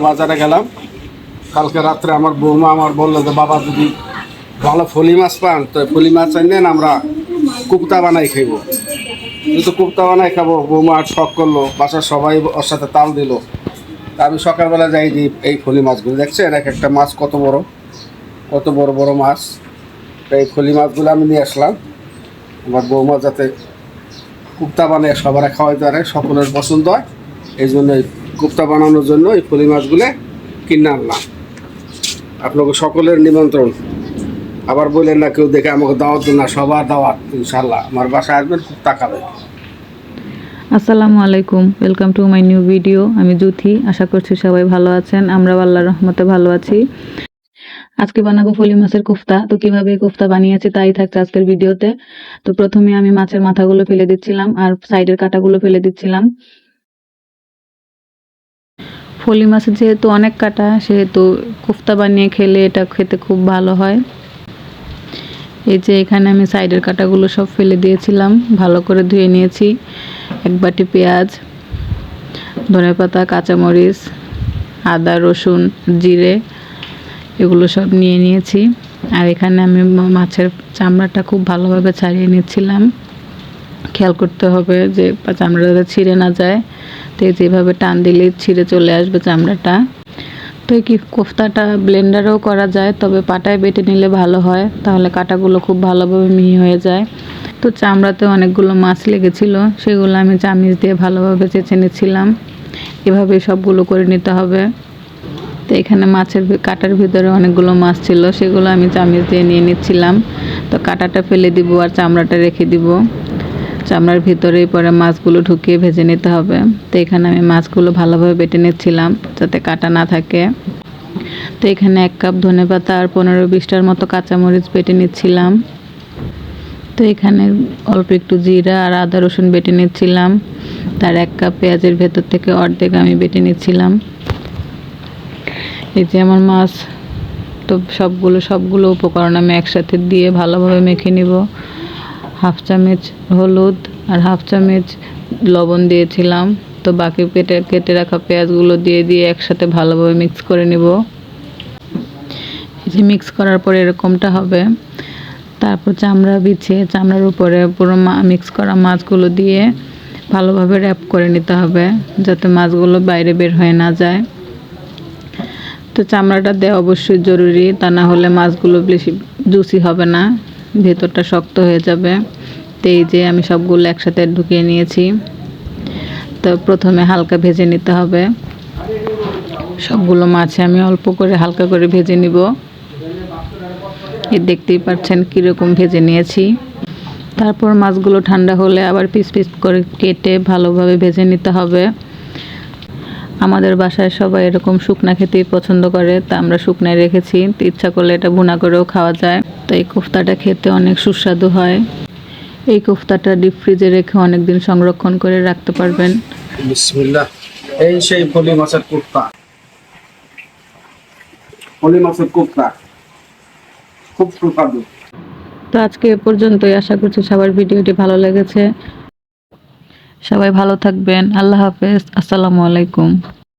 বাজারে গেলাম কালকে রাত্রে, আমার বৌমা আমার বললো যে বাবা যদি ভালো ফলি মাছ পান তো ফলি মাছ আনেন, আমরা কুপ্তা বানাই খাইবো। কিন্তু কুপ্তা বানাই খাবো, বৌমা আর শখ করলো, বাসার সবাই ওর সাথে তাল দিল। তা আমি সকালবেলা যাই যে এই ফলি মাছগুলো দেখছেন, এক একটা মাছ কত বড়, কত বড় বড় মাছ। এই ফলি মাছগুলো আমি নিয়ে আসলাম আমার বৌমা যাতে কুপ্তা বানিয়ে সবার খাওয়াইতে পারে, সকলের পছন্দ হয়। এই জন্য এই কুপ্তা বানানোর জন্য এই ফলি মাছগুলো কিনে আনলাম। আপনাকে সকলের নিমন্ত্রণ। আবার বললেন না কেউ দেখে আমাকে দাওয়াত দিন না, সবার দাওয়াত ইনশাল্লাহ। আমার বাসায় আসবেন, খুব তাকাবেন। আসসালামু আলাইকুম, welcome to my new video. আমি জুথি, আশা করছি সবাই ভালো আছেন। আমরা আল্লাহর রহমতে ভালো আছি। আজকে বানাবো ফলি মাছের কোফতা। তো কিভাবে কোফতা বানিয়েছি তাই থাকছে আজকের ভিডিওতে। তো প্রথমে আমি মাছের মাথাগুলো ফেলে দিচ্ছিলাম আর সাইডের কাঁটাগুলো ফেলে দিচ্ছিলাম। ফলি মাছের যেহেতু অনেক কাটা, সেহেতু কোফতা বানিয়ে খেলে এটা খেতে খুব ভালো হয়। এই যে এখানে আমি সাইডের কাঁটাগুলো সব ফেলে দিয়েছিলাম, ভালো করে ধুয়ে নিয়েছি। এক বাটি পেঁয়াজ, ধনেপাতা, কাঁচামরিচ, আদা, রসুন, জিরে এগুলো সব নিয়ে নিয়েছি। আর এখানে আমি মাছের চামড়াটা খুব ভালোভাবে ছাড়িয়ে নিচ্ছিলাম। খেয়াল করতে হবে যে চামড়াটা ছিঁড়ে না যায়। তো যেভাবে টান দিলে ছিঁড়ে চলে আসবে চামড়াটা। তো এই কোফতাটা ব্লেন্ডারেও করা যায়, তবে পাটায় বেটে নিলে ভালো হয়, তাহলে কাটাগুলো খুব ভালোভাবে মিহি হয়ে যায়। তো চামড়াতে অনেকগুলো মাছ লেগেছিল, সেগুলো আমি চামিচ দিয়ে ভালোভাবে চেঁচে নিচ্ছিলাম। এভাবে সবগুলো করে নিতে হবে। তো এখানে মাছের কাটার ভিতরে অনেকগুলো মাছ ছিল, সেগুলো আমি চামিচ দিয়ে নিয়ে নিচ্ছিলাম। তো কাটাটা ফেলে দিব আর চামড়াটা রেখে দিব। চামড়ার ভিতরেই পরে মাছগুলো ঢুকিয়ে ভেজে নিতে হবে। তো এখানে আমি মাছগুলো ভালোভাবে বেটে নিচ্ছিলাম যাতে কাটা না থাকে। তো এখানে 1 কাপ ধনেপাতা আর 15-20টার মতো কাঁচামরিচ বেটে নিচ্ছিলাম। তো এখানে অল্প একটু জিরা আর আদা রসুন বেটে নিচ্ছিলাম। তার 1 কাপ পেঁয়াজের ভেতর থেকে অর্ধেক আমি বেটে নিচ্ছিলাম। এই যে আমার মাছ, তো সবগুলো উপকরণ আমি একসাথে দিয়ে ভালোভাবে মেখে নিব। 1/2 চামচ হলুদ আর 1/2 চামচ লবণ দিয়েছিলাম। তো বাকি কেটে রাখা পেঁয়াজগুলো দিয়ে একসাথে ভালোভাবে মিক্স করে নিব। এই যে মিক্স করার পরে এরকমটা হবে। তারপর চামড়া বিছিয়ে চামড়ার উপরে পুরো মিক্স করা মাছগুলো দিয়ে ভালোভাবে র্যাপ করে নিতে হবে, যাতে মাছগুলো বাইরে বের হয়ে না যায়। তো চামড়াটা দেওয়া অবশ্যই জরুরি, তা না হলে মাছগুলো বেশি জুসি হবে না, ভেতরটা শক্ত হয়ে যাবে। তো এই যে আমি সবগুলো একসাথে ঢুকিয়ে নিয়েছি। তো প্রথমে হালকা ভেজে নিতে হবে। সবগুলো মাছে আমি অল্প করে হালকা করে ভেজে নিব। এই দেখতেই পাচ্ছেন কীরকম ভেজে নিয়েছি। তারপর মাছগুলো ঠান্ডা হলে আবার পিস পিস করে কেটে ভালোভাবে ভেজে নিতে হবে। আমাদের বাসায় সবাই এরকম শুকনা খেতেই পছন্দ করে, তা আমরা শুকনায় রেখেছি। তো ইচ্ছা করলে এটা ভুনা করেও খাওয়া যায়। তো এই কোফতাটা খেতে অনেক সুস্বাদু হয়। এই কোফতাটা ডিপ ফ্রিজে রেখে অনেক দিন সংরক্ষণ করে রাখতে পারবেন। বিসমিল্লাহ। এই সেই ফলি মাছের কোফতা, ফলি মাছের কোফতা খুব সুস্বাদু। তো আজকে এ পর্যন্তই। আশা করছি সবার ভিডিওটি ভালো লেগেছে। সবাই ভালো থাকবেন। আল্লাহ হাফেজ। আসসালামু আলাইকুম।